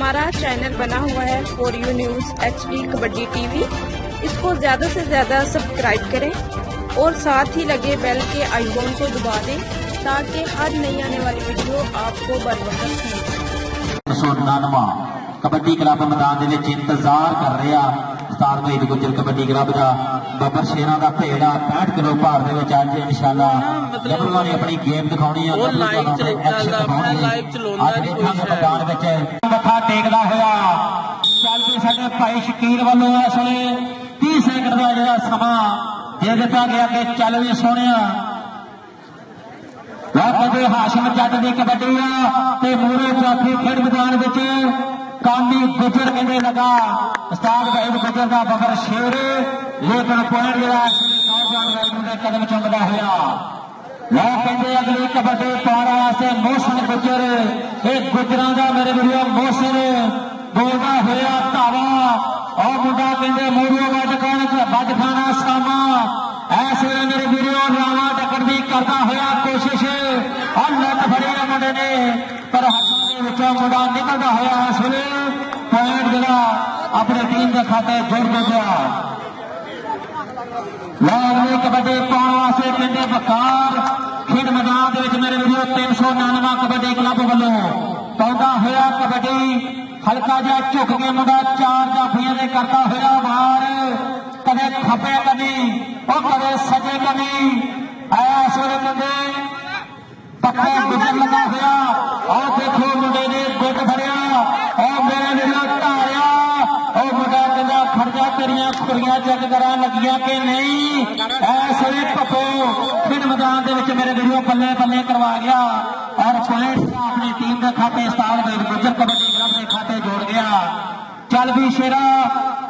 हमारा चैनल बना हुआ है for you news HD kabaddi TV। इसको ज़्यादा से ज़्यादा सब्सक्राइब करें और साथ ही लगे बेल के आइकॉन को दबा दें ताकि हर नई आने वाली वीडियो आपको बर वक्त मिले। 199 कबड्डी क्लब मैदान इंतजार कर रहा उस्ताद वहीद गुजर कबड्डी क्लब का बबर शेरां का भेड़ा 65 किलो भार अज इंशाअल्लाह गबरूआं ने अपनी गेम दिखानी है। मत्था टेकदा होया चल भी साडे भाई शकील वालों इस वेले 30 सेकंड का जिहड़ा समा दे दिता गया कि चल भी सोहणिया कदे हाशम जट की कबड्डी आ मूरे चौथी खेड मैदान कामी गुजर कहने लगा उस्ताद वहीद गुजर का बबर शेर लेकिन पॉइंट जो कदम चुमदा होया लो कहते अगली कबड्डी पाने वास्ते मोहसिन गुजर एक गुजरां का मेरे वीडियो मोहसिन बोलता होया धावा और मुंडा कहते मूरियों वज खाना सामा ऐसे मेरे वीडियो रावा टक्कर भी करता होया कोशिश और लट फड़ी मुंडे ने पर मुंडा निकलता होया इस वे पॉइंट जरा अपनी टीम के खाते जोड़ दे गया। अगली कबड्डी पाने वास्ते पिंडे बकार खेड मैदान मेरे वीडियो 399 कबड्डी क्लब वालों पाता होया कबड्डी हल्का जा झुक के मुंडा 4 जाफियां ने करता होया बाहर कदे खपे कभी और कदे सजे कभी आया इस वे कहते पक्का गुजर लगा होया और देखो मुंडे ने गुट फड़िया और मेरे वीडियो ढाया और मुंडा कहता खड़जा तेरिया खुरियां चेक करा लगिया कि नहीं ऐसे पप्पो खेड मैदान मेरे वीडियो पल्ले पल्ले करवा गया और पॉइंट अपनी टीम के खाते उस्ताद वहीद गुजर कबड्डी क्लब के खाते जोड़ गया। चल भी शेरा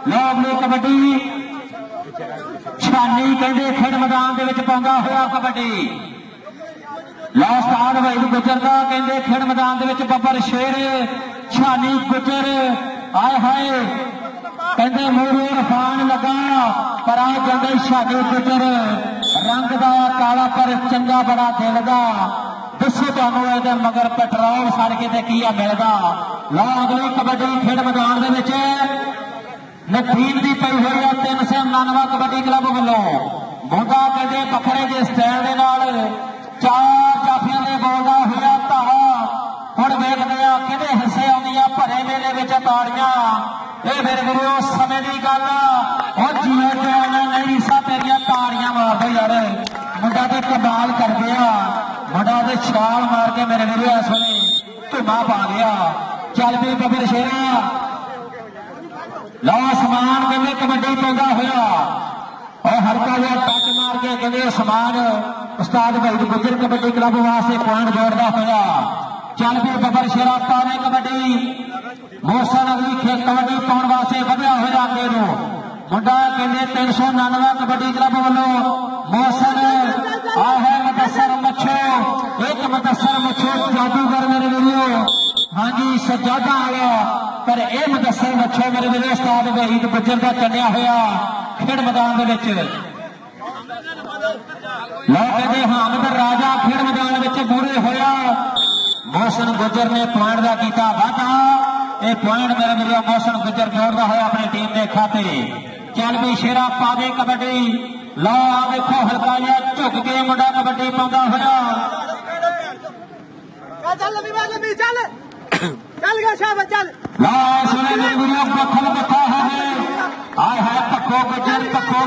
लो अगली कबड्डी छानी कहते खेड मैदान पाਉਂਦਾ होया कबड्डी लो उस्ताद वहीद गुजर का कहते खेड मैदान बबर शेर छानी गुजर आए हाय कहते मूरे रफान लगा पर आ जाते छानी गुजर रंग का काला पर चंगा बड़ा दिल का दसो तुहानू इहदे मगर पेट्रोल सड़के ते की मिलता। लो अगली कबड्डी खेड मैदान नदीम की पई हुई है 399 कबड्डी क्लब वालों मुंडा कहते बखरे के स्टैंड के नाल 4 जाफियां ने बोलता हुआ धावा हुण वेखदे आ किहदे हिस्से आउंदियां भरे मेले विच ताड़ियां ये मेरे गुरु समय की गल और जीवन जाना नहीं सा तेरिया ताड़ियां मार दो यार मुंडा तो कमाल कर गया मुंडा तो छाल मार के मेरे गुरु इस वे धुमा पा गया। चल भी बबर शेरा लो समान कहते कबड्डी पाਉਂਦਾ होया और हल्का जहा टच मार के कहते समान उस्ताद वहीद गुजर कबड्डी क्लब वास्ते पॉइंट जोड़ता होया। चल भी बबर शेरा पाने कबड्डी मोहसिन अगली खेल कबड्डी पाने वास्ते बढ़िया होया अगे नो मुंडा कहते 399 कबड्डी क्लब वालों मोहसिन आ है मुदस्सर मच्छो एक मुदस्सर मच्छो जादूगर मेरे वीडियो हाँ जी सजादा आया पर यह मुदस्सर मच्छो मेरे वीडियो उस्ताद वहीद गुजर का चलिया होया खेड मैदान लो कहते हामिद राजा खेड मैदान मूरे होया मोहसिन गुजर ने पॉइंट का किया वाधा यह पॉइंट मेरे वीडियो मोहसिन गुजर जोड़ता होया अपनी टीम के खाते। चल भी शेरा पा दे कबड्डी लो आ देखो हल्का जहा झुक के मुंडा कबड्डी पाਉਂਦਾ होया पखल बता है आए है पक्को गुजर पक्को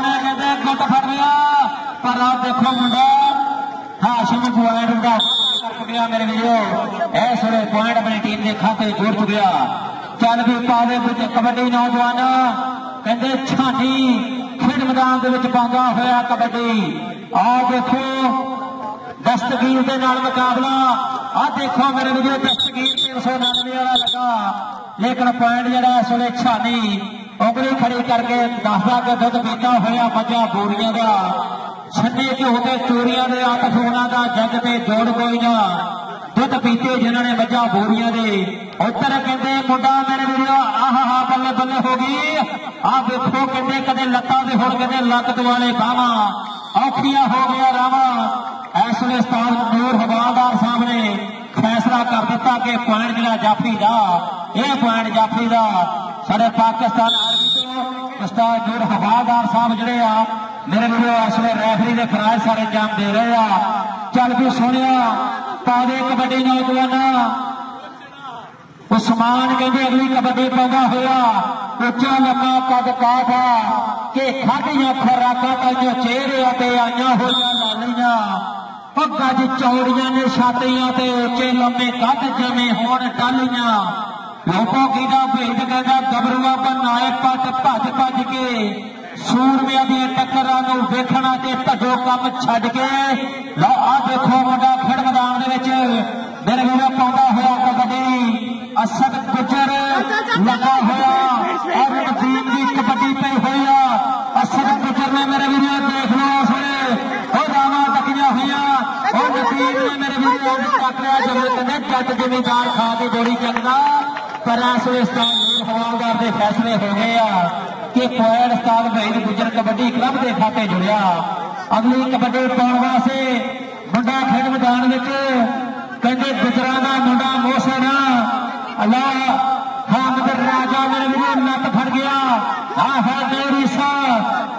ने कहते गुट फड़ लिया पर आप देखो मुंडा हाशिम पॉइंट कर गया मेरे वीडियो इस वे पॉइंट अपनी टीम के खाते जोड़ चुकिया। चल भी पावे कबड्डी नौजवान कहते छानी खेड मैदान पाਉਂਦਾ होया कबड्डी आ देखो दस्तगीर के नाल मुकाबला आ देखो मेरे वीडियो दस्तगीर 399 वाला लगा लेकिन पॉइंट जरा इस वे छानी उंगली खड़ी करके दसदा के दुध पीता होया मजा बोरियां का छन्ने घ्यो के चोरियां के अट फोना का जग से जोड़ कोई ना दुध पीते जिन्होंने मजा बोरियां दे उधर कहते मुंडा मेरे वीडियो आहा बल्ले बल्ले हो गई आ देखो कहते कदे लत्तां दे होर कहते लक दुआले बावां औखिया हो गया रावा ऐस वे उस्ताद नूर हवालदार साहब ने फैसला फैसला कर दिता कि पॉइंट जिहड़ा जाफी दा यह पॉइंट जाफी दा साडे पाकिस्तान उस्ताद नूर हवादार साहब जिहड़े आ मेरे वीरो इस वे रैफरी दे फराइज सारे अंजाम दे रहे आ। चल भी सोनिया पा दे कबड्डी नौजवाना उस्मान कहते अगली कबड्डी पाਉਂਦਾ ਹੋਇਆ ਉੱਚਾ ਲੰਮਾ ਕੱਦ ਕਾਠਾ ਕਿ ਖਾਧੀਆਂ ਖੁਰਾਕਾਂ ਤਾਂ ਚਿਹਰੇ ਤੇ ਆਈਆਂ ਹੋਈਆਂ ਲਾਲੀਆਂ ਉਹ ਗੱਜ ਚੌੜੀਆਂ ਨੇ ਛਾਤੀਆਂ ਤੇ ਉੱਚੇ ਲੰਮੇ ਕੱਦ ਜਿਵੇਂ ਹੋਣ ਟਾਲੀਆਂ ਲੋਕੋ ਕੀਦਾ ਭੇਦ ਕਹਿੰਦਾ ਗੱਭਰੂਆ ਬਣਾਏ ਪੱਟ ਭੱਜ ਭੱਜ ਕੇ ਸੂਰਮਿਆਂ ਦੀਆਂ ਟੱਕਰਾਂ ਨੂੰ ਵੇਖਣਾ ਤੇ ਭੱਜੋ ਕੰਮ ਛੱਡ ਕੇ ਲਓ ਆ ਦੇਖੋ ਮੁੰਡਾ ਖੇਡ ਮੈਦਾਨ ਦੇ ਵਿੱਚ ਮੇਰੇ ਵੀਰੋ ਪਾਉਂਦਾ ਹੋਇਆ ਕਬੱਡੀ असद गुजर लगा हुआ और नदीम की कबड्डी पे हुई असद गुजर ने मेरे वीडियो देख लो उसने रावा टकिया हुई और नदीम ने मेरे वीडियो टकरा जरूरत जट जिमीदार खा के गोली चलना पर इस हवालदार के फैसले हो गए कि कोयल उस्ताद वहीद गुजर कबड्डी क्लब के खाते जुड़िया अगली कबड्डी पाने वास्ते मुंडा खेड मैदान में कहते गुजरा का मुंडा मोहसिन अल्लाह हामिद राजा मेरे वीडियो नट फड़ गया हाँ है मेरी सा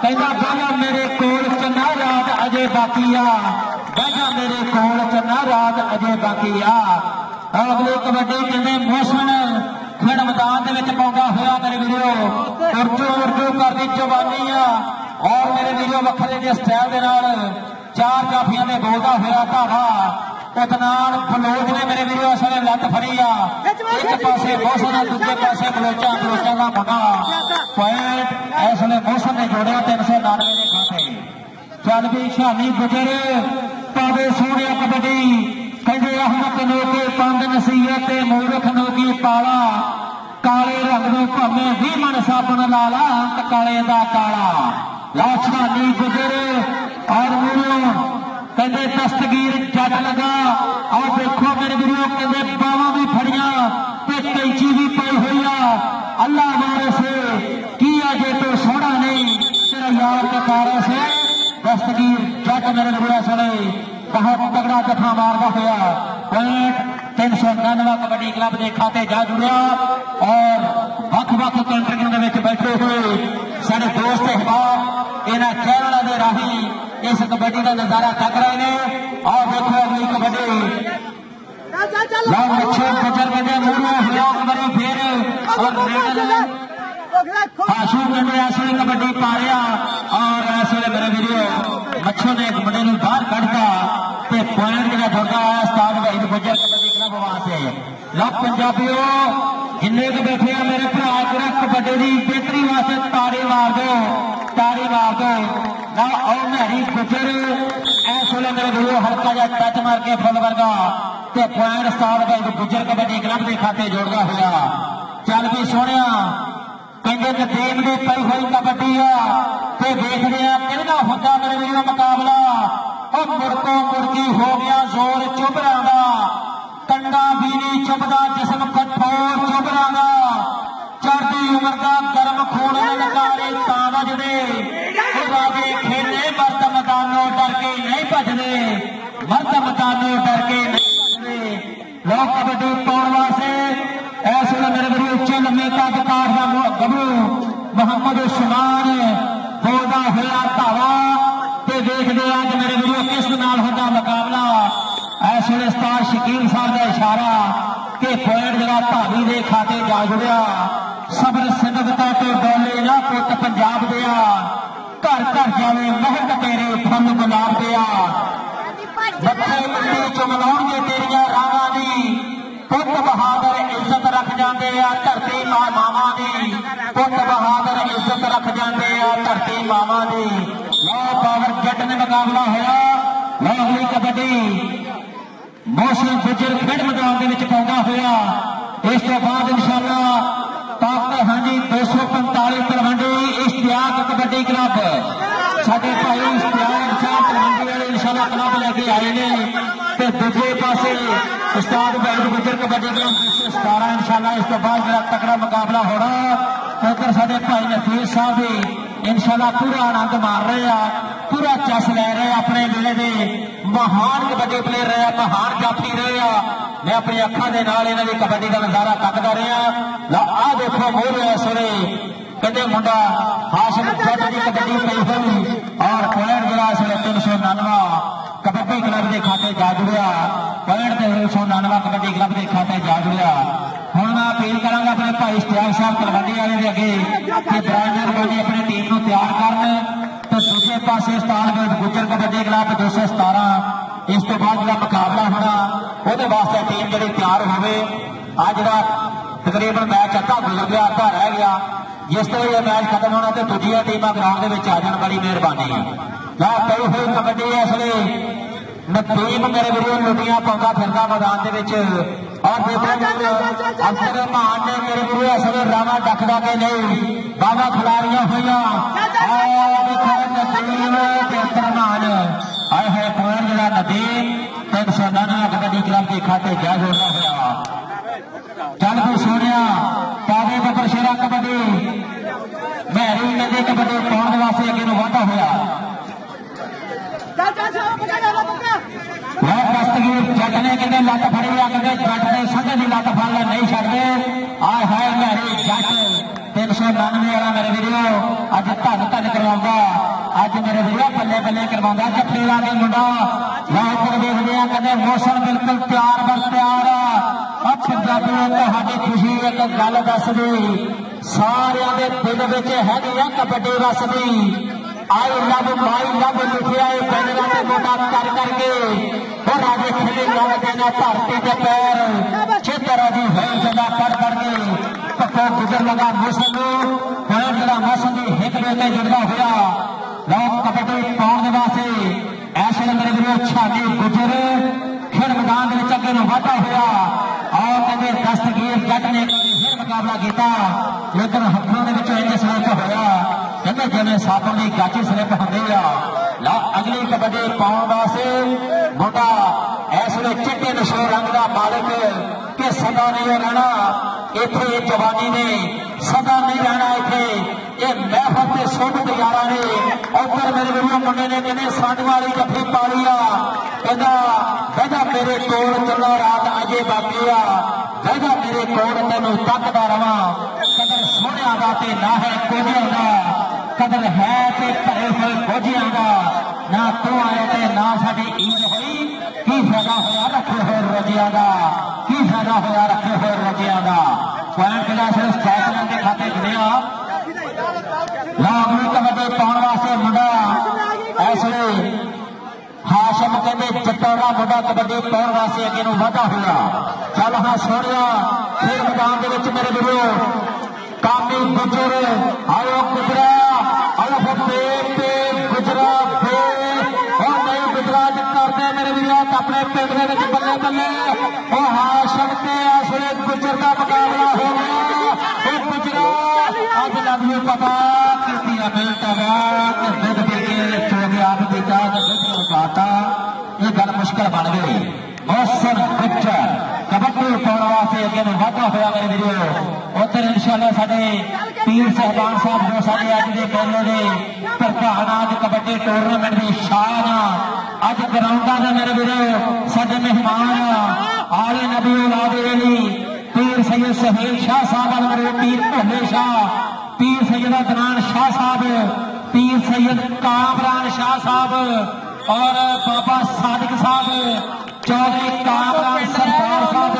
कहना बाबा मेरे कोल चना रात अजे बाकी बाबा मेरे कोल चना रात अजे बाकी अगली कबड्डी कहते मौसम खेड मैदान के पाਉਂਦਾ होया मेरे वीडियो उर्जू करती जवानी और मेरे वीडियो वखरे के स्टाइल के नाल चार जाफियां ने बोलता होया धावा उतनाल बलोच ने मेरे वीडियो इस वे लत फड़ी एक पासे मौसम दूजे पासे बलोचा का मुंडा पॉइंट इस वे मौसम ने जोड़िया 399 के खाते चल भी शानी गुजर पावे सोने कबड्डी कहते अहमद नोके पंद नसीहत मूर्ख नोकी पाला काले रंग में भावे 20 मन साबुन ला ला अंत काले दा काला ला शानी गुजर और मूर्ख कहते दस्तगीर जट लगा और देखो मेरे वीडियो कहते बावा भी फड़िया कैंची भी पई हुई अल्लाह मारे से की अजे तो सोना नहीं तेरा यार के तारे से दस्तगीर जट मेरे वीडियो सुने बहुत तगड़ा जफा मारता हुआ पॉइंट 399 कबड्डी क्लब के खाते जा जुड़िया और वख कंट्रीਆਂ ਦੇ बैठे हुए सारे दोस्त अहबाब इन्होंने चैनलों के राही इस कबड्डी का नजारा तक रहे हैं और देखो अगली कबड्डी अच्छे गुजर के मूलों हरियाणा कबड्डी फिर और आशू कहते ऐसे कबड्डी पा रहा और ऐसे मेरे वीडियो मच्छों ने एक मुंडे बाहर कढ़ता पॉइंट जो जुड़ता है उस्ताद वहीद गुजर कबड्डी क्लब वास्ते लो पंजाबियों जिन्ने के बैठे हैं मेरे भरा पूरा कबड्डी की बेहतरी वास्ते ताड़ी मार दो ना और मेरी गुजर इस वे मेरे वीडियो हल्का जा टच मार के फुल वर्गा ते पॉइंट उस्ताद वहीद गुजर कबड्डी क्लब के खाते जोड़ता हुआ चल भी सोने कहते नदीम की पई हुई कबड्डी देखते हैं किहदा होंदा मेरे वीडियो मुकाबला और मुड़को मुड़की हो गया जोर चुभरा का कंडा भी नहीं चुभदा जिसम कठोर चुभरा का चढ़ती उम्र का गर्म खून ललकारे तां वजदे राजे खेले मर्द मैदानों डर के नहीं भजदे मर्द मैदानों डर के नहीं भजदे लोग कबड्डी पाउण वास्ते इस वे मेरे वीडियो उच्चे लम्मे कद काठ का गबरू मोहम्मद उस्मान बोलता हुआ धावा देखते अज मेरे वीडियो किस नाल होता मुकाबला इस वे उस्ताद शकील साहब का इशारा कि पॉइंट जरा धावी के खाते जा जुड़िया सबर सिदकता तो डोले ना पुत पंजाब दिया घर घर जावे महक तेरे फुल गुलाब दिया मथे मंडी च मलाउणगे तेरिया रावां दी पुत बहादुर इज्जत रख जाते धरती मां मावा दी पुत बहादुर इज्जत रख जाते धरती मावा दी लो पावर जट ने मुकाबला होया लो अगली कबड्डी मौसम गुजर खेड मैदान के पाਉਂਦਾ होया इस तो बाद इंशाअल्लाह पाक हाँ जी 245 तलवंडी इश्तियाक कबड्डी क्लब साडे भाई इश्तियाक साहब तलवंडी वाले इंशाअल्लाह क्लब लेके आए ने ते दूजे पासे उस्ताद वहीद गुजर कबड्डी क्लब 17 इंशाअल्लाह इस तो बाद जरा तगड़ा मुकाबला होना उधर साडे भाई नफीस साहब भी इंशाअल्लाह पूरा आनंद मार रहे हैं पूरा चस लै रहे अपने वेले दे महान कबड्डी प्लेयर रहे महान जाफी रहे मैं अपनी अखां दे नाल इन्हां दी कबड्डी का नज़ारा तकदा रहा। लो आ देखो मोहरे इस वेले कहते मुंडा हाशिम जट की कबड्डी पई हुई और पॉइंट जरा इस वेले 399 कबड्डी क्लब के खाते जा जुड़िया। पॉइंट 399 कबड्डी क्लब के खाते जा जुड़िया। हुण मैं अपील करांगा अपने भाई इश्तियाक साहब तलवंडी वाले के अगे कि बराबर कबड्डी अपनी टीम को तैयार करन। तो दूसरे पासे स्टारगेट गुजर कबड्डी क्लब 217 इस तो बाद जो मुकाबला होना वो वास्ते टीम जी तैयार होवे। अज का तकरीबन मैच अद्धा गुजर गया, अद्धा रह गया। जिस तरह यह मैच खत्म होना तो दूजिया टीम ग्राउंड में आ जान, बड़ी मेहरबानी है। ला पई हुई कबड्डी इसलिए नदीम मेरे वीडियो लुटियां पाਉਂਦਾ फिरदा मैदान के और अफसर मान ने मेरे वीडियो इसलिए रावा डकदा के नहीं बाबा खिलाड़ियां हुई मान आए है पॉइंट जरा नदीम 399 कबड्डी क्लब के खाते जा जोड़ना हुआ। चल भी सोनिया पावे बबर शेरा कबड्डी मैरी नदी कबड्डी पाने वास्ते अगे वाधा हुआ। दस्तगीर जट ने कहते लत फड़ी आ कहते जट ने संघे की लत फड़ ला नहीं छड़ते। आए हाय मैरी जट 399 वाला मेरे वीडियो अज धन धन करवा, अज मेरे वीडियो बल्ले बल्ले करवा जफेरा के मुंडा लाकर देखते हैं कहते मौसम बिल्कुल तैयार बस तैयार। पंजाबी तुहाडी खुशी एक गल दस दी सारिया के दिल में हैगी है कबड्डी वसदी। आई लव माई लव लिखिया है बैनर से मोटा कर करके और आगे खिले लग देना धरती के पैर चित्र जी है जगह पढ़ करके पक्का गुजर लगा मौसम पैर जरा मौसम की हित में जुड़ता हुआ। लोग कबड्डी पाने वास्ते ऐसे मेरे वीडियो छानी गुजर फिर मैदान में अगे वाधा हुआ और कहते दस्तगीर जट ने फिर मुकाबला किया लेकिन हथों के इंज स्लिप होया कहते जिन्हें साबुन की गाची स्लिप होती है। ला अगली कबड्डी पाने वास्ते मोटा इस वे चिट्टे नशे रंग का मालिक कि सदा नहीं रहना इथे जवानी ने सदा नहीं रहना इथे ये महफल के सुन गुजारा ने उधर मेरे वीडियो मुंडे ने कहने साढ़े वाली जफी पा लिया कहता बहजा मेरे कोल चलो रात अजे बाकी आ बहजा मेरे कोल तेनों तकदा रवा कदर सोहणिया दा ते ना है कोजिया दा कदर है ते भरे हुए कोजिया दा ना तू आए ते ना साडी ईद होई की फायदा होया रखे हुए रोजिया दा की फायदा होया रखे हुए रोजिया दा। पॉइंट का सिर्फ स्टैक के खाते जुड़िया लाभ कबड्डी पाने वास्ते मुंडा ऐसे हाशम कहते जट्टा मुंडा कबड्डी पाने वास्ते अगे वाधा हुआ। चल हाँ सोनिया फिर मैदान के मेरे वीडियो कामी गुजर आयो गुजरा आयो पे गुजरा बे और नहीं गुजरा करते मेरे वीडियो अपने पिंड के बल्ले बल्ले और हाशम के असले गुजर का मुकाबला हो गया। गुजरा अज लग भी पता ये गल मुश्किल बन गई। मौसम गुजर कबड्डी पाने वास्ते अगे वाधा होया मेरे वीडियो उधर इंशाअल्लाह साडे पीर साहबान साहब जो साडे अज के मेले के प्रधान अज कबड्डी टूरनामेंट की शान अज ग्राउंडा के मेरे वीडियो साडे मेहमान आले नबी औलाद अली पीर सैयद सुहेल शाह साहब मेरे पीर भोले शाह पीर सैयद अदनान शाह साहब पीर सैयद कामरान शाह साहब और बाबा सादिक साहब चौधरी कामरान सरदार साहब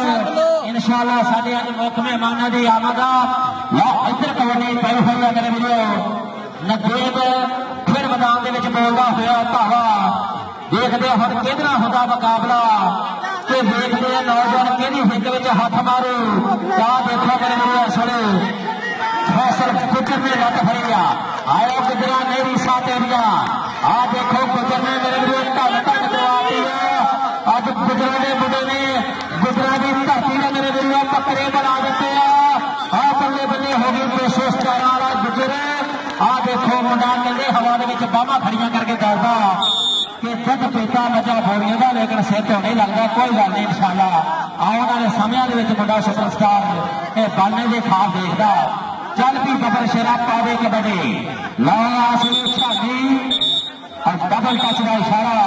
इंशाअल्लाह साडे अज मुख मेहमानां दी आमद ला इधर कबड्डी पई हुई है मेरे वीडियो नदेब फिर मैदान दे विच बोलदा होया धावा देखदे हुण किहदा हुंदा मुकाबला कि देखदे नौजवान किहदी हित विच हथ मारू क्या देखो मेरे वीडियो सुनो फैसल गुजर ने लत फड़ी आ आयो गुजरा मेरी साथ एरिया आ देखो गुजर ने मेरे लिए धन धन दवा दिया अज गुजरा ने बुढ़े ने गुजरा की धरती ने मेरे लिए पकड़े बना देते आ बल्ले बल्ले हो गई 217 वाला गुजर आ देखो मुंडा कहते हवा के बाहां खड़िया करके दसदा कि खुद पीता मजा बोलिए का लेकिन सिर तो नहीं लगता कोई गल नहीं इंशाअल्लाह आने वाले समय मुंडा सुपरस्टार ये बनने के खाब देखता। चल भी बबर शेरा पावे कबड्डी लाश छाती और डबल टच का इशारा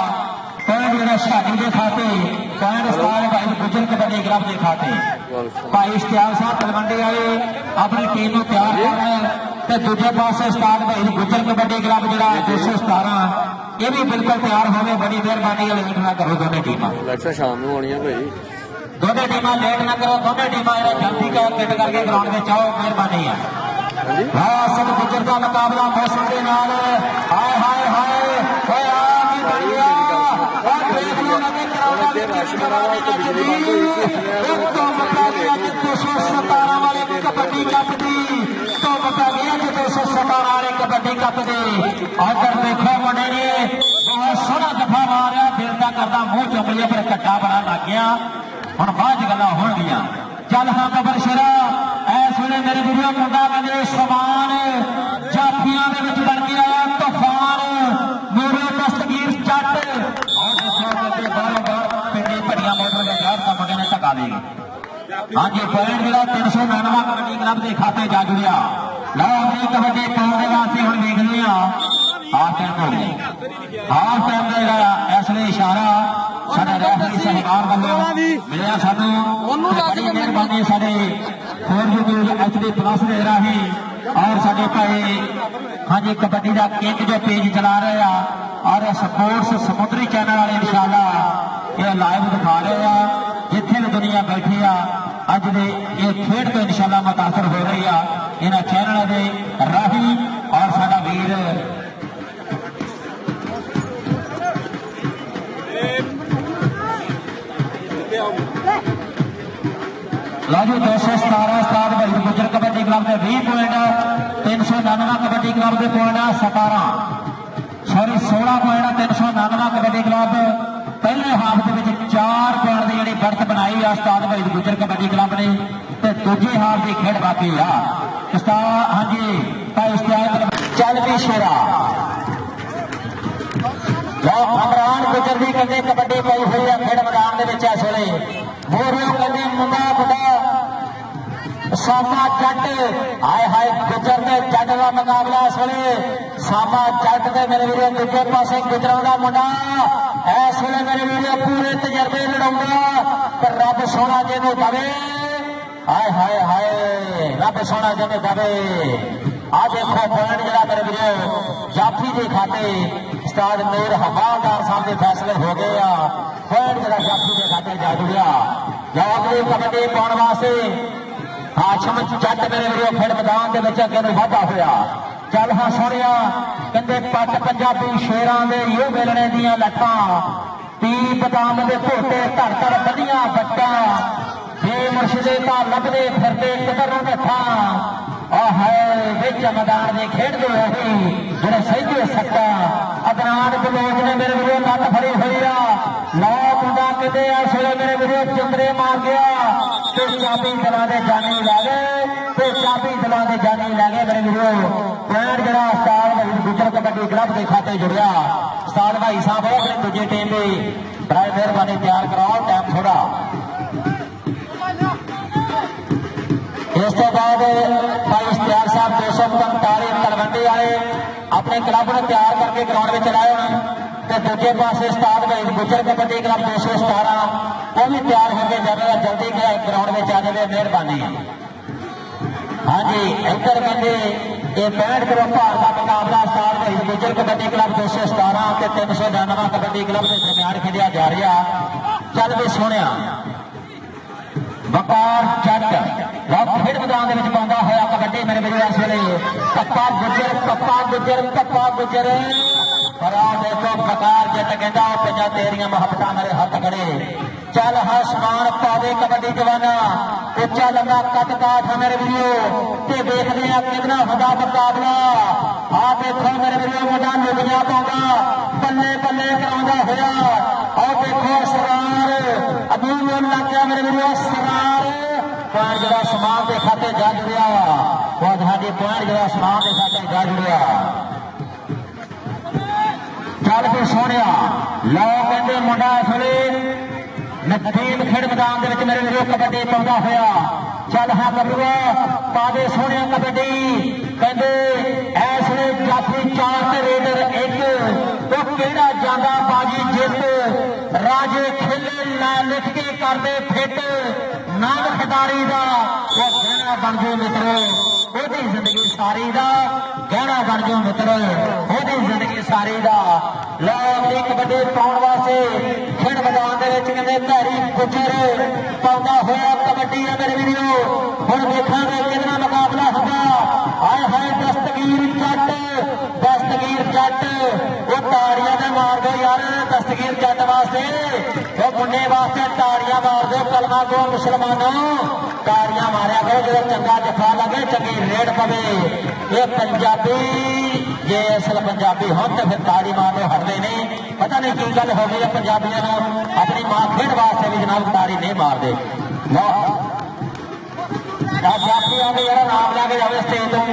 पॉइंट जरा शादी के खाते पॉइंट उस्ताद भाई गुजर कबड्डी क्लब के खाते भाई इश्तियाक साहब तलवंडी आए अपनी टीम को तैयार कर रहे हैं तो दूजे पास उस्ताद भाई गुजर कबड्डी क्लब जरा 217 ये भी बिल्कुल तैयार हो गए। बड़ी मेहरबानी लेट ना करो दोनों टीम शाम को आनी है भाई दोनों टीम लेट ना करो दोनों टीम जल्दी का किट करके ग्राउंड में आओ मेहरबानी है। हाँ सब गुजर का मुकाबला मौसम के नाल हाय हाय हाय कबड्डी कप दी तो पता गया कि 217 वाले कबड्डी कप दे अगर देखो मुंडे ने बहुत सोहना दफा मारिया दिल का करता मुंह चुमलिया पर कट्टा बड़ा लग गया हम बाद गल्लां होणगियां। चल हाँ कबर शेरा इस वे मेरे वीडियो मुंडा कहते समान जाफियां दे विच बन के आया तूफान मेरे दस्तगीर जट पिंडी भड़िया मोटर के घर का मुंडे ने धक्का दे हाँ जी पॉइंट जो 399 कबड्डी क्लब के खाते जा जुड़िया लो अपनी कबड्डी पाने के वास्ते हम देखते हैं हाफ टाइम हो गया हाफ टाइम का इस वे इशारा साडे रेफरी साहबान वालों मिलिया सानू बड़ी मेहरबानी साडे 4G न्यूज़ HD प्लस दे राही और साडे भाई हाँ जी कबड्डी का किंग जो पेज चला रहे हैं और स्पोर्ट्स समुद्री चैनल वाले इंशाल्लाह ये लाइव दिखा रहे हैं जिथे भी दुनिया बैठी आ अज दे ये खेड तो इंशाल्लाह मुतासर हो रही है इन्होंने चैनल के राही और साडा वीर लो जी 217 उस्ताद भाई गुजर कबड्डी क्लब के 20 पॉइंट 399 कबड्डी क्लब के पॉइंट 16 पॉइंट 399 कबड्डी क्लब पहले हाफ के 4 पॉइंट की जी बढ़त बनाई है उस्ताद भाई गुजर कबड्डी क्लब ने तो दूजे हाफ की खेड बाकी आ उस्ताद हाँ जी भाई इश्तियाक चल भी शेरा इमरान गुजर भी कहते कबड्डी पाई हुई है खेड मैदान के इस वे मोरियो कहते मुंडा बुढ़ा सामा जट हाय हाय गुजर के जट का मुकाबला इस वे सामा जट के मेरे वीर दूजे पासे गुजर का मुंडा इस वे मेरे वीर पूरे तजर्बे लड़ा पर रब सोना जिन्हें दवे हाय हाय हाय रब सोना जिन्हें दवे आ देखो पॉइंट जरा मेरे वीर जाफी के खाते उस्ताद नूर हवालदार साहब के फैसले हो गए आ पॉइंट जरा जाफी के खाते जा जुड़िया अगली कबड्डी पाने वास्ते हाशम जट मेरे वीडियो फिर मैदान के बच्चे अगे वाधा होया चल हाँ सोनिया कहते पट पंजाबी शेरां दे यू मिलने दियां लट्टां पी बदाम दे धोते धड़ धड़ बधिया बट्टा बे मुर्शदे का लभदे फिरदे किधरों नठा है बिच मैदान में खेडते रहे जो सही सट्टा अदनान बलोच ने मेरे वीडियो लत फड़ी हुई आ नौ मुंडा कहते इस वे मेरे वीडियो चुंदरे मार गया तो चाबी दिलों के जानी लै गए तो चाबी दिलों के जानी लै गए मेरे वीडियो पॉइंट जरा उस्ताद भाई गुजर कबड्डी क्लब के खाते जुड़िया उस्ताद भाई साहब अपने दूजे टीम की बड़ा मेहरबानी तैयार कराओ टाइम थोड़ा इस तो बाद भाई इश्तियाक साहब 245 तलवंडी वाले अपने क्लब ने तैयार करके ग्राउंड में चलाए तो दूजे पास उस्ताद भाई गुजर कबड्डी क्लब 217 वो भी तैयार होकर जाने जल्दी ग्राउंड में आ जाए मेहरबानी हाँ जी इधर कहते ये 65 किलो भार का मुकाबला उस्ताद भाई गुजर कबड्डी क्लब 217 के 399 कबड्डी क्लब के दरम्यान खेलिया जा रहा चल भी सुनिया वकार जट खेड मैदान के पाता होया कबड्डी मेरे वीर इस वे पप्पा गुजर पर देखो वकार जट कहता पिंजा तेरिया मुहब्बत मेरे हथ खड़े चल आसमान पावे कबड्डी जवाना उच्चा लंबा कद काठ मेरे वीरो ते देखते हैं कितना होगा मुकाबला आ देखो मेरे वीरो मुंडा लुटिया पाऊंगा बल्ले बल्ले करांदा होया और देखो सरार अबूल लग गया मेरे वीरो सरार पॉइंट जरा समान के खाते जा जुड़िया बहुत हाँ जी पॉइंट जरा समान के खाते जा जुड़िया चल के सोने लो कहते मुंडा इस वे नदीम खेड मैदान के मेरे वीरो कबड्डी पाता होया चल हाँ कबूआ पादे सोने कबड्डी कहते इस वे जाफी 4 ते रेडर 1 तो ਜਿਹੜਾ ਜਾਂਦਾ ਬਾਜੀ ਜਿੱਤ ਰਾਜੇ ਖੇਲੇ ਲਾ ਲਿਖ ਕੇ ਕਰਦੇ ਫਿੱਟ ਨਾਮ ਖਿਡਾਰੀ ਦਾ ਉਹ ਗਹਿਣਾ ਬਣ ਜਾਓ ਮਿੱਤਰੋ ਉਹਦੀ ਜ਼ਿੰਦਗੀ ਸਾਰੀ ਦਾ ਗਹਿਣਾ ਬਣ ਜਾਓ ਮਿੱਤਰੋ ਉਹਦੀ ਜ਼ਿੰਦਗੀ ਸਾਰੀ ਦਾ ਲਓ ਇੱਕ ਵੱਡੇ ਪਾਉਣ ਵਾਸਤੇ ਖੇਡ ਮੈਦਾਨ ਦੇ ਵਿੱਚ ਕਹਿੰਦੇ ਧੈਰੀ ਗੁੱਜਰ ਪਾਉਂਦਾ ਹੋਇਆ ਕਬੱਡੀ ਆ ਮੇਰੇ ਵੀਰੋ ਹੁਣ ਵੇਖਾਂਗੇ ਕਿਹਦਾ ਮੁਕਾਬਲਾ ਹੁੰਦਾ ਆਏ ਹਾਏ ਦਸਤਗੀਰ ਜੱਟ ਉਹ ਤਾੜੀਆਂ ਦੇ ਮਾਰ ਦੋ ਯਾਰ ਦਸਤਗੀਰ ਜੱਟ ਵਾਸਤੇ ਉਹ ਮੁੰਡੇ ਵਾਸਤੇ ਤਾੜੀਆਂ ਮਾਰ ਦੋ ਕਲਮਾ ਕੋ ਮੁਸਲਮਾਨੋਂ ਤਾੜੀਆਂ ਮਾਰਿਆ ਕਰੋ ਜਦੋਂ ਚੰਗਾ ਜਫਾ ਲੱਗੇ ਚੰਗੀ ਰੇਡ ਪਵੇ ਇਹ ਪੰਜਾਬੀ ਜੇ ਅਸਲ ਪੰਜਾਬੀ ਹੋਣ ਤਾਂ ਫਿਰ ਤਾੜੀ ਮਾਰਨੋਂ ਹਟਦੇ ਨਹੀਂ ਪਤਾ ਨਹੀਂ ਕੀ ਗੱਲ ਹੋ ਗਈ ਹੈ ਪੰਜਾਬੀਆਂ ਨੂੰ ਆਪਣੀ ਮਾਂ ਖੇਡ ਵਾਸਤੇ ਵੀ ਜਨਾਬ ਤਾੜੀ ਨਹੀਂ ਮਾਰਦੇ ਲਓ ਜਾਤੀ ਆ ਕੇ ਜਿਹੜਾ ਨਾਮ ਲੈ ਕੇ ਜਾਵੇ ਸਟੇਜ ਤੋਂ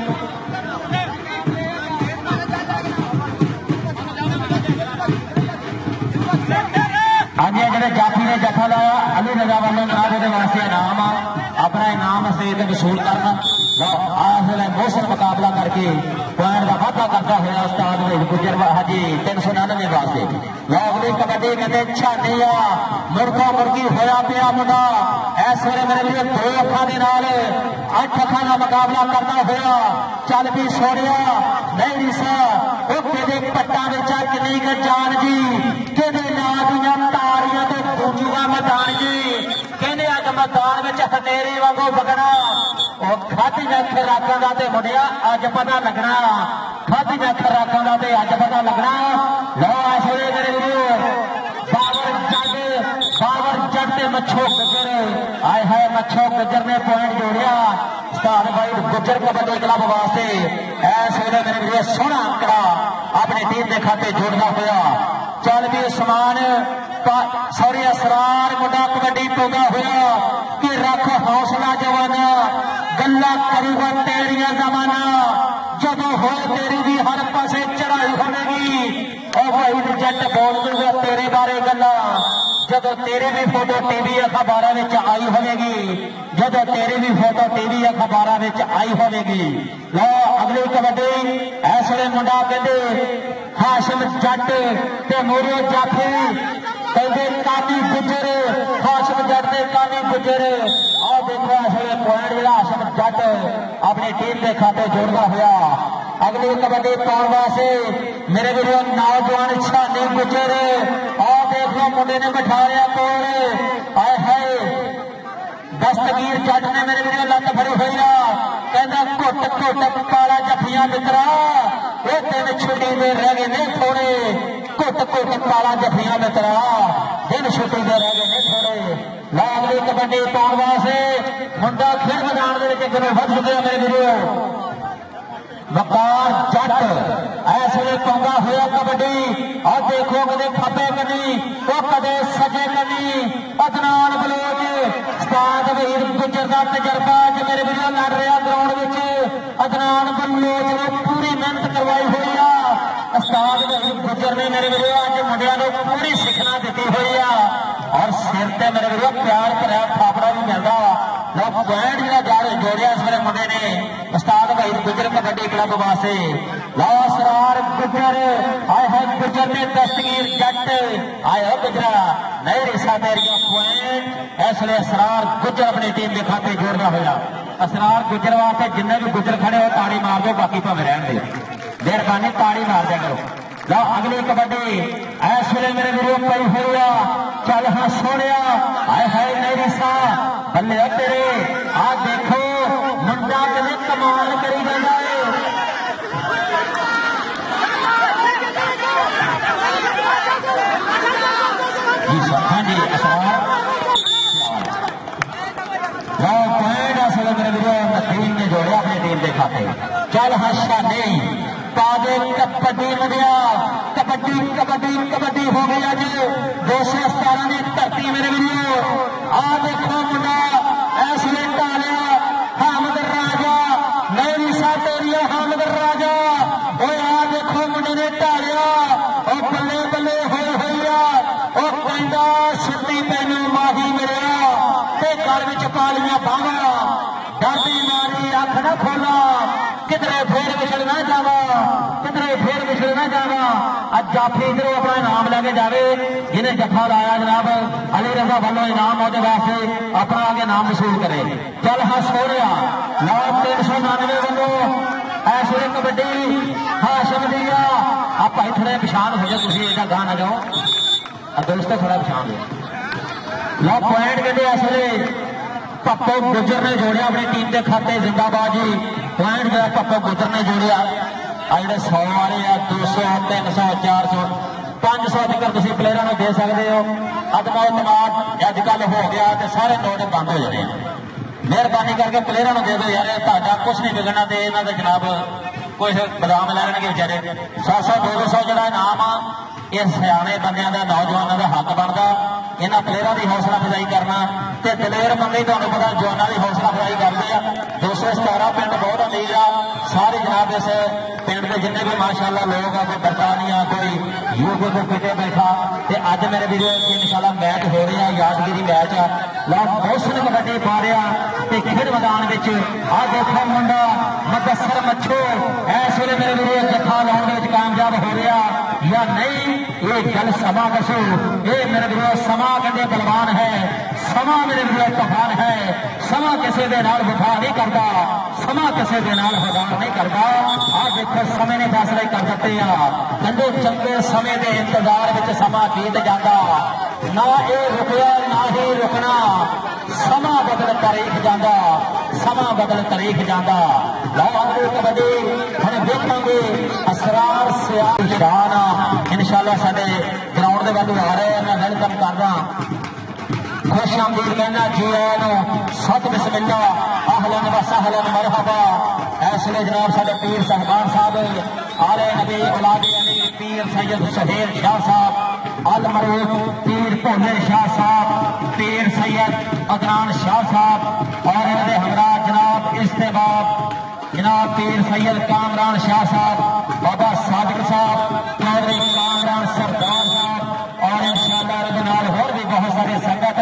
ਹਾਂਜੀ ਜਿਹੜੇ ਜਾਫੀ ਨੇ ਜੱਫਾ ਲਾਇਆ ਅਲੀ ਰਜ਼ਾ ਵੱਲੋਂ ਜਨਾਬ ਉਹਦੇ ਵਾਸਤੇ ਇਨਾਮ ਆ ਆਪਣਾ ਇਨਾਮ ਅਸੀਂ ਤੇ ਵਸੂਲ ਕਰਨਾ ਆਸ ਵੇਲੇ ਮੋਸਨ ਮੁਕਾਬਲਾ ਕਰਕੇ ਪੁਆਇੰਟ ਦਾ ਵਾਧਾ ਕਰਦਾ ਹੋਇਆ ਉਸਤਾਦ ਵਹੀਦ ਗੁੱਜਰ ਹਾਜੀ 399 ਵਾਸਤੇ ਲੋਗਲੀ ਕਬੱਡੀ ਕਹਿੰਦੇ ਛਾਨੀ ਆ ਮੁਰਗਾ ਮੁਰਗੀ ਹੋਇਆ ਪਿਆ ਮੁੰਡਾ ਇਸ ਵੇਲੇ ਮੇਰੇ ਲਈ 2 ਅੱਖਾਂ ਦੇ ਨਾਲ 8 ਅੱਖਾਂ ਦਾ ਮੁਕਾਬਲਾ ਕਰਦਾ ਹੋਇਆ ਚੱਲ ਵੀ ਸੋੜਿਆ ਨਹੀਂ ਰਿਸਾ ਉਹ ਕਿਹਦੇ ਪੱਟਾਂ ਵਿੱਚ ਕਿੰਨੀ ਕੁ ਜਾਨ ਜੀ ਕਿਹਦੇ ਨਾਂ ਦੀਆਂ ਤਾਰੀਆਂ ਤੇ ਗੂੰਜੂਗਾ ਮੈਦਾਨ ਜੀ ਕਹਿੰਦੇ ਅੱਜ ਮੈਦਾਨ ਵਿੱਚ ਹਨੇਰੀ ਵਾਂਗੂ ਵਗਣਾ ਉਹ ਖਾਧੀਆਂ ਖੁਰਾਕਾਂ ਦਾ ਤੇ ਮੁੰਡਿਆ ਅੱਜ ਪਤਾ ਲੱਗਣਾ ਖਾਧੀਆਂ ਖੁਰਾਕਾਂ ਦਾ ਤੇ ਅੱਜ ਪਤਾ ਲੱਗਣਾ ਲਓ ਇਸ ਵੇਲੇ ਮੇਰੇ ਵੀਰੋ ਬਾਬਰ ਜੱਟ ਤੇ ਮੱਛੋ ਗੁੱਜਰ ਆਏ ਹਾਏ ਮੱਛੋ ਗੁੱਜਰ ਨੇ ਪੁਆਇੰਟ ਜੋੜਿਆ ਉਸਤਾਦ ਵਹੀਦ ਗੁੱਜਰ ਕਬੱਡੀ ਕਲੱਬ ਵਾਸਤੇ ਇਸ ਵੇਲੇ ਮੇਰੇ ਵੀਰੋ ਸੋਹਣਾ ਅੰਕੜਾ ਆਪਣੀ ਟੀਮ ਦੇ ਖਾਤੇ ਜੋੜਦਾ ਹੋਇਆ ਚੱਲ ਵੀ ਉਸਮਾਨ ਸੌਰੀ ਅਸਰਾਰ ਮੁੰਡਾ ਕਬੱਡੀ ਪਾਉਂਦਾ ਹੋਇਆ ਕਿ ਰੱਖ ਹੌਸਲਾ ਜਵਾਨਾ ਗੱਲਾਂ ਕਰੂਗਾ ਤੇਰੀਆਂ ਜ਼ਮਾਨਾ ਜਦੋਂ ਹੋਏ ਤੇਰੀ ਵੀ ਹਰ ਪਾਸੇ ਚੜਾਈ ਹੋਵੇਗੀ ਉਹ ਵਹੀਦ ਜੱਟ ਬੋਲ ਦੂਗਾ ਤੇਰੇ ਬਾਰੇ ਗੱਲਾਂ ਜਦੋਂ ਤੇਰੀ ਵੀ ਫੋਟੋ ਟੀਵੀ ਅਖਬਾਰਾਂ ਵਿੱਚ ਆਈ ਹੋਵੇਗੀ ਜਦੋਂ ਤੇਰੀ ਵੀ ਫੋਟੋ ਟੀਵੀ ਅਖਬਾਰਾਂ ਵਿੱਚ ਆਈ ਹੋਵੇਗੀ ਲਓ ਅਗਲੀ ਕਬੱਡੀ ਇਸ ਵੇਲੇ ਮੁੰਡਾ ਕਹਿੰਦੇ ਹਾਸ਼ਮ ਜੱਟ ਤੇ ਮੋਰੀਓ ਜਾਫੀ ਕਹਿੰਦੇ ਕਾਨੀ ਗੁੱਜਰ ਹਾਸ਼ਮ ਜੱਟ ਤੇ ਕਾਨੀ ਗੁੱਜਰ ਆਹ ਦੇਖੋ ਇਸ ਵੇਲੇ ਪੁਆਇੰਟ ਜਿਹੜਾ ਹਾਸ਼ਮ ਜੱਟ ਆਪਣੀ ਟੀਮ ਦੇ ਖਾਤੇ ਜੋੜਦਾ ਹੋਇਆ ਅਗਲੀ ਕਬੱਡੀ ਪਾਉਣ ਵਾਸਤੇ ਮੇਰੇ ਵੀਰੋ ਨੌਜਵਾਨ ਛਾਨੀ ਗੁੱਜਰ ਆਹ ਦੇਖ ਲਓ ਮੁੰਡੇ ਨੇ ਬਿਠਾ ਲਿਆ ਕੋਲ ਆਏ ਹਾਏ ਦਸਤਗੀਰ ਜੱਟ ਨੇ ਮੇਰੇ ਵੀਰੋ ਲੱਤ ਫੜੀ ਹੋਈ ਆ ਕਹਿੰਦਾ ਘੁੱਟ ਪਾਲਾ ਜੱਫੀਆਂ ਮਿੱਤਰਾ ਇਹ ਦਿਨ ਛੁੱਟੀ ਦੇ ਰਹਿ ਗਏ ਨੇ ਥੋੜੇ ਘੁੱਟ ਪਾਲਾ ਜੱਫੀਆਂ ਮਿੱਤਰਾ ਦਿਨ ਛੁੱਟੀ ਦੇ ਰਹਿ ਗਏ ਨੇ ਥੋੜੇ ਲਾਗਲੀ ਕਬੱਡੀ ਪਾਉਣ ਵਾਸਤੇ ਮੁੰਡਾ ਖੇਡ ਮੈਦਾਨ ਦੇ ਵਿੱਚ ਅੱਗੇ ਵੱਧ ਚੁੱਕਿਆ ਮੇਰੇ ਵੀਰੋ ਵਕਾਰ ਜੱਟ ਇਸ ਵੇਲੇ ਪਾਉਂਦਾ ਹੋਇਆ ਕਬੱਡੀ ਆਹ ਦੇਖੋ ਕਦੇ ਖੱਬੇ ਕੰਨੀ ਉਹ ਕਦੇ ਸੱਜੇ ਕੰਨੀ ਅਦਨਾਨ ਬਲੋਚ ਉਸਤਾਦ ਵਹੀਦ ਗੁੱਜਰ ਦਾ ਤਜਰਬਾ ਅੱਜ ਮੇਰੇ ਵੀਰੋ ਲੜ ਰਿਹਾ ਗਰਾਊਂਡ ਵਿੱਚ ਅਦਨਾਨ ਬਲੋਚ ਨੇ ਪੂਰੀ ਮਿਹਨਤ ਕਰਵਾਈ ਹੋਈ ਆ ਉਸਤਾਦ ਵਹੀਦ ਗੁੱਜਰ ਨੇ ਮੇਰੇ ਵੀਰੋ ਅੱਜ ਮੁੰਡਿਆਂ ਨੂੰ ਪੂਰੀ ਸਿੱਖਣਾ ਦਿੱਤੀ ਹੋਈ ਆ ਔਰ ਸਿਰ ਤੇ ਮੇਰੇ ਵੀਰੋ ਪਿਆਰ ਭਰਿਆ ਥਾਪੜਾ ਵੀ ਮਿਲਦਾ ਲੋ ਪੁਆਇੰਟ ਜਿਹੜਾ ਜੋੜਿਆ ਇਸ ਵੇਲੇ ਮੁੰਡੇ ਨੇ ਉਸਤਾਦ ਵਹੀਦ ਗੁੱਜਰ ਕਬੱਡੀ ਕਲੱਬ ਵਾਸਤੇ ਲਓ ਅਸਰਾਰ ਗੁੱਜਰ ਆਏ ਹੈ ਗੁੱਜਰ ਨੇ ਦਸਤਗੀਰ ਜੱਟ ਆਏ ਹੋ ਗੁੱਜਰਾ ਨਹੀਂ ਰਿਸਾ ਤੇਰੀਆਂ ਪੁਆਇੰਟ ਇਸ ਵੇਲੇ ਅਸਰਾਰ ਗੁੱਜਰ ਆਪਣੀ ਟੀਮ ਦੇ ਖਾਤੇ ਜੋੜਦਾ ਹੋਇਆ ਅਸਰਾਰ ਗੁੱਜਰ ਵਾਸਤੇ ਜਿੰਨੇ ਵੀ ਗੁੱਜਰ ਖੜੇ ਹੋ ਤਾੜੀ ਮਾਰ ਦਿਓ ਬਾਕੀ ਭਾਵੇਂ ਰਹਿਣ ਦੇ ਮਿਹਰਬਾਨੀ ਤਾੜੀ ਮਾਰ ਦਿਆ ਕਰੋ ਲਓ ਅਗਲੀ ਕਬੱਡੀ ਇਸ ਵੇਲੇ ਮੇਰੇ ਵੀਰੋ ਪਈ ਹੋਈ ਆ ਚੱਲ ਹਾਂ ਸੋਹਣਿਆ ਆਏ ਹਾਏ ਨਹੀਂ ਰਿਸਾ ਬੱਲੇ ਤੇਰੇ ਆ ਦੇਖੋ ਮੁੰਡਾ ਕਿਵੇਂ ਕਮਾਲ ਕਰੀ ਜਾਂਦਾ ਏ ਹਾਂਜੀ ਅਸਰਾਰ ਲਓ ਪੁਆਇੰਟ ਅਸਲ ਮੇਰੇ ਵੀਰੋ ਟੀਮ ਨੇ ਜੋੜਿਆ ਆਪਣੀ ਟੀਮ ਦੇ ਖਾਤੇ ਚੱਲ ਹਾਸ਼ਾ ਨਹੀਂ ਕਾਦੇ ਕਬੱਡੀ ਮੁੰਡਿਆ ਕਬੱਡੀ ਹੋ ਗਈ ਅੱਜ 217 ਦੀ ਧਰਤੀ ਮੇਰੇ ਵੀਰੋ ਆ ਦੇਖੋ ਮੁੰਡਾ ਇਸ ਵੇਲੇ ਢਾਲਿਆ ਹਾਮਦ ਰਾਜਾ ਨਹੀਂ ਸਾ ਤੇਰੀਆ ਹਾਮਦ ਰਾਜਾ ਓਏ ਆ ਦੇਖੋ ਮੁੰਡੇ ਨੇ ਢਾਲਿਆ ਉਹ ਬੱਲੇ ਹੋਈ ਆ ਉਹ ਕਹਿੰਦਾ ਸਿੱਧੀ ਤੈਨੂੰ ਮਾਹੀ ਮਿਲਿਆ ਤੇ ਗਲ ਵਿੱਚ ਪਾ ਲੀਆਂ ਬਾਹਾਂ ਡਰਦੀ ਮਾਰੀ ਅੱਖ ਨਾ ਖੋਲਾ ਕਿਧਰੇ ਫੇਰ ਵਿਛੜ ਨਾ ਜਾਵਾ जाफी इधरों अपना इनाम लैके जाए जिन्हें जफा लाया जनाब अली रजा वालों इनाम वो वास्ते अपना आगे नाम वसूल करे। चल हस हो रहा नाम 399 वालों इस वे कबड्डी हाशम दिया आप भाई थोड़े पछाण हो जाए तुम एडा गाह ना जाओ दोस्तों थोड़ा पछाण लो लो पॉइंट कहते इस वे पप्पू गुजर ने जोड़िया अपनी टीम के खाते जिंदाबाद जी पॉइंट जो पप्पू गुजर ने जोड़िया आ जो 100 वाले आ 200 300 400 500 तक तुम प्लेयरों को दे सकते हो। अदमो तमाम अजकल हो गया तो सारे नोट बंद हो जाने मेहरबानी करके प्लेयरों को दे दो यार ताजा कुछ नहीं बिगड़ना तो इन्हों के जनाब कुछ बदाम लैन बेचारे 100 200 जो इनाम आ ये सियाने बंद का नौजवानों का हक बनता इन्होंने प्लेयरों की हौसला अफजाई करना तो दलेर बंदे तुम्हें पता जवानों की हौसला अफजाई करते हैं। 217 पिंड बहुत अमीर आ सारे जनाब इस पिंड के जिन्हें भी माशाअल्लाह लोग आ कोई बरतानिया कोई यूके को किते बैठा तो अज मेरे वीडियो इंशाल्लाह मैच हो रहा यादगिरी मैच आ लो मोशन कबड्डी पा रहा तो खेड मैदान आ देखो मुंडा मुदस्सर मच्छो इस वे मेरे वीडियो जफा लाने कामयाब हो रहा या नहीं ये गल समा दसो ये मेरे वीडियो समा कहते बलवान है समा मेरे वीडियो तूफान है समा किसी के नाल वफा नहीं करता समा किसी के नाल वफा नहीं करता आ देखो समय ने फैसले कर दिते हैं कहते चंगे समय के इंतजार में समा बीत जाता ना ये रुकया ना ही रुकना समा बदल तारीख जाता समा बदल तारीख जाता लो आगे कबड्डी हम देखेंगे असरार सियाल शान इंशाल्लाह साडे ग्राउंड के वालों आ रहे हैं मैं वेलकम कर रहा खुश आमदीद कहना जी आया सत बिस्मिल्ला आहलन व सहलन मरहबा इस वे जनाब साडे पीर साहबान साहब आले नबी औलाद अली पीर सैयद शहीर शाह साहब अल मरूफ पीर भोले शाह साहब पीर सैयद अदनान शाह साहब और इनके हमरा जनाब इस्तेबाब जनाब पीर सैयद कामरान शाह साहब बाबा सादिक साहब चौधरी कामरान सरदार साहब और इंशाअल्लाह रब नाल होर भी बहुत सारे संगत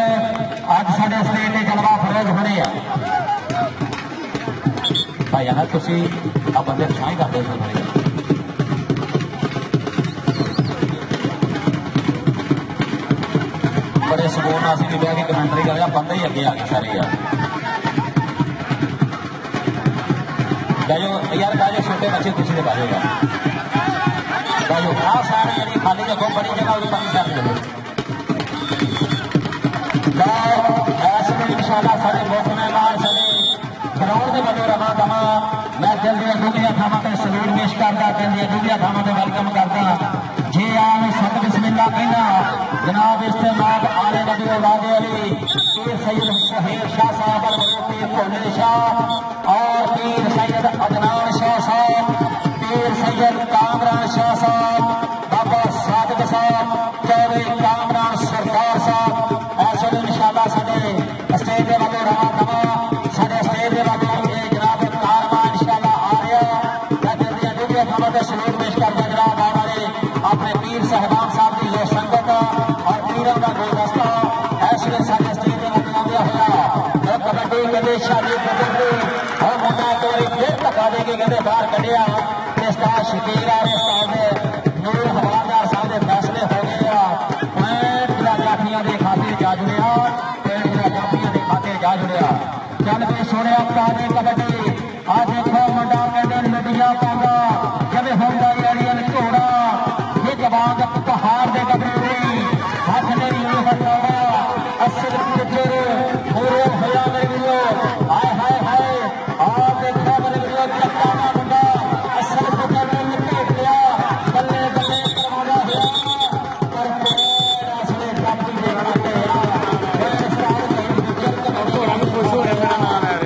अज साडे स्टेज ते जलवा फरोज होने आ भाई यार तुसी आ बंदे छाई करदे हो बड़े सुकून नाल सी बैठ के कमेंटरी कर रहा बंदे ही अगे आ गए सारे यार बाजो यार बाजो छोटे बच्चे कुछ नहीं बाजो यार बाजो आ सारे जी खाली जगह बड़ी जगह उस पानी कर दो ऐसे इंशाल्लाह सारे बहुत मेहमान सारे ग्राउंड के बड़े रवा दवा मैं दिल दिया दुनिया थावां ते सलूट पेश करता कहंदी दुनिया थावां ते वेलकम करता जे आन सत बिस्मिल्लाह कहना जनाब इस्तेमाल आले नबी औलाद अली पीर सैयद शहीर शाह साहब अल मरूफ भोले शाह और पीर सैयद अदनान शाह साहब पीर सैयद कामरान शाह साहब बाबा सादिक साहब चौधरी कामरान सरदार साहब ऐसे इंशाल्लाह साडे स्टेज के वालों रवा दवा साडे स्टेज के वालों ये जनाब कारवां इंशाल्लाह आ रहा मैं दिल दिया दुनिया थावां ते सलूट पेश करदा जनाब आने अपने पीर साहबान साहब की जो संगत और पीरों का गुलदस्ता ऐसे सारे स्टेज के वालों आंदे होया कबड्डी कदे शादी कबड्डी और मुंडा तोरी फिर धक्का दे के कहते बाहर कढ़िया उस्ताद शकीर आ उस्ताद नूर हवालदार साहब के फैसले हो गए पैंट जाफियां के खाते जा जुड़िया पैंट जाफियां के खाते जा जुड़िया चल भी सोने काले कबड्डी आ देखो मुंडा कहते नदिया पागा जब होंदा एरियन घोड़ा ये जवान पहाड़ के कबड्डी हाथ ने हटावा असल गुजर पूरे होया मेरे वीरो हाय हाय हाय आ देखो मेरे वीरो चट्टाना मुंडा असल गुजर ने लपेट लिया बल्ले बल्ले करवाना होया पर पैर असले कबड्डी देखना पे पैर सराल नहीं गुजर का घोड़ा भी खुश हो रहा है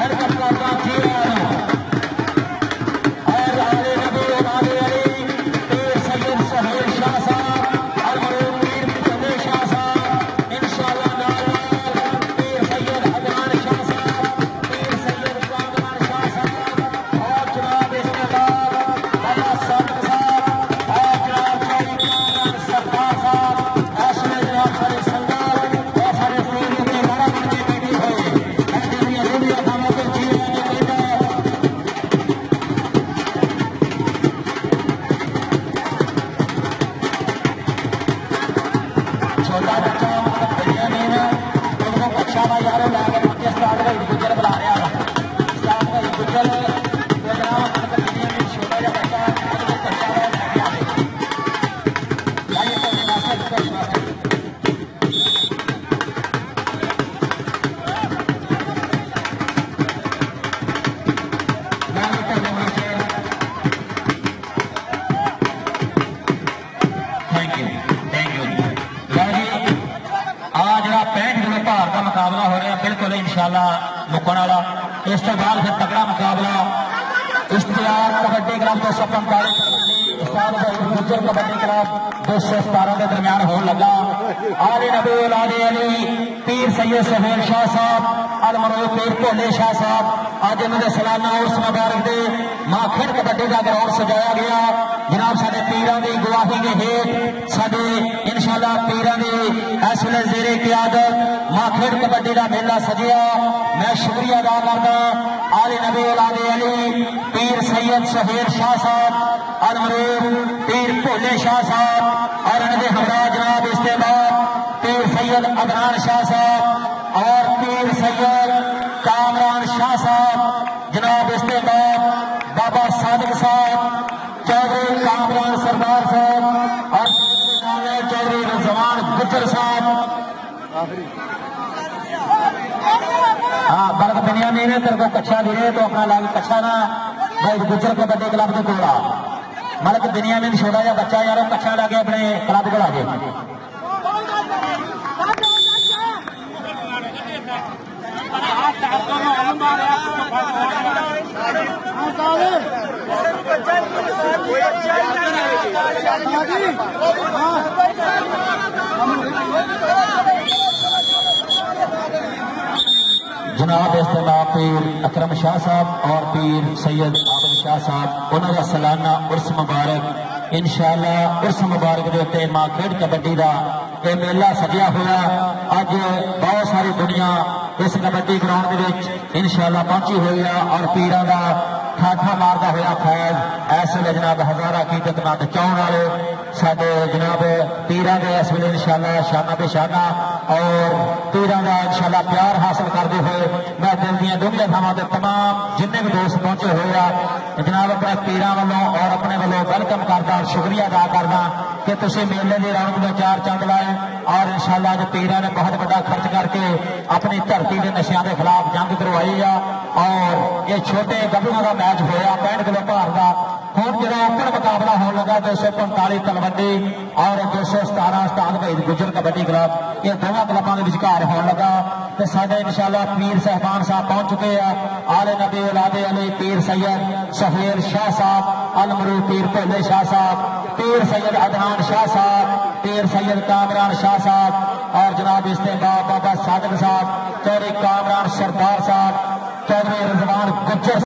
Gracias. छोटा बच्चा बेनियामीन दोनों कक्षा में यार लैके पहुंचे स्टार्ट भाई गुजर बुला रहा स्टार्ट भाई गुजर बेनियामीन छोटा जिहा बच्चा कक्षा में लैके आए भार का मुकाबला हो रहा बिल्कुल इंशाल्लाह मुकन वाला। इस तो बाद फिर तगड़ा मुकाबला इश्तियाक कबड्डी क्लब 245 गुजर कबड्डी क्लब 217 के दरम्यान होने लगा। आले नबी औलाद अली पीर सैयद सुहेल शाह साहब अलमरूफ पीर भोले शाह साहब अज इन्होंने सालाना उर्स मुबारक दे माखिर कबड्डी का ग्राउंड सजाया गया। जनाब साडे पीरां दी गवाही के हेठ साडे इंशाल्लाह पीरां दी इस वेले जेरे क़ियादत माखिर कबड्डी का मेला सजिया। मैं शुक्रिया अदा करदा आले नबी औलाद अली पीर सैयद सुहेल शाह साहब अलमरूफ पीर भोले शाह साहब और इनके हमरा जनाब इस्तेमाल पीर सैयद अदनान शाह साहब और पीर सैयद कामरान शाह साहब जनाब इस्तेमाल बाबा सादिक साहब चौधरी कामरान सरदार साहब और चौधरी रजवान गुजर साहब। हाँ बल्कि बेनियामीन तेरे को कच्छा दिए तो अपना लाग कच्छा ना भाई गुजर कबड्डी क्लब के कोला मतलब बेनियामीन छोटा जिहा बच्चा यार कच्छा लाके अपने क्लब को आ जाए। जनाब इस्तेमाल पीर अकरम शाह साहब और पीर सैयद आबिद शाह साहब उन्होंने सालाना उर्स मुबारक इंशाअल्लाह उर्स मुबारक के उत्ते मां खेड कबड्डी का यह मेला सजिया हुआ। अज बहुत सारी दुनिया इस कबड्डी ग्राउंड के इंशाअल्लाह पहुंची हुई है और पीरां का ठाठा मारता हुआ फैज इस वे जनाब हजारा कीमतमंद चाहने वाले साडे जनाब पीरां के इस वे इंशाअल्लाह शाना बेशाना और पीरां का इंशाअल्लाह प्यार हासिल करते हुए मैं दिल दी दुनिया थावां ते तमाम जिन्ने भी दोस्त पहुंचे हुए आ जनाब अपने पीरां वालों और अपने वालों वेलकम करदा शुक्रिया अदा करदा कि तुसीं मेले की रौनक में चार चंद लाए और इंशाअल्लाह अज पीरां ने बहुत बड़ा खर्च करके अपनी धरती के नशियां के खिलाफ जंग करवाई है और ये छोटे गब्बरों का मैच होया 65 किलो भार का। हुण जो ओपन मुकाबला होने लगा 245 तलवंडी और 217 उस्ताद भाई गुजर कबड्डी क्लब ये दोनों क्लबों के विचकार होने लगा। तो साडे इंशाअल्लाह पीर साहबान साहब पहुंच चुके हैं आले नबी औलादे अली पीर सैयद सुहेल शाह साहब अलमरूफ पीर भोले शाह साहब पीर सैयद अदनान शाह साहब पीर सैयद कामरान शाह साहब और जनाब इस्तेमाल बाबा सादिक साहब चौधरी कामरान सरदार साहब चौधरी रजवान गुजर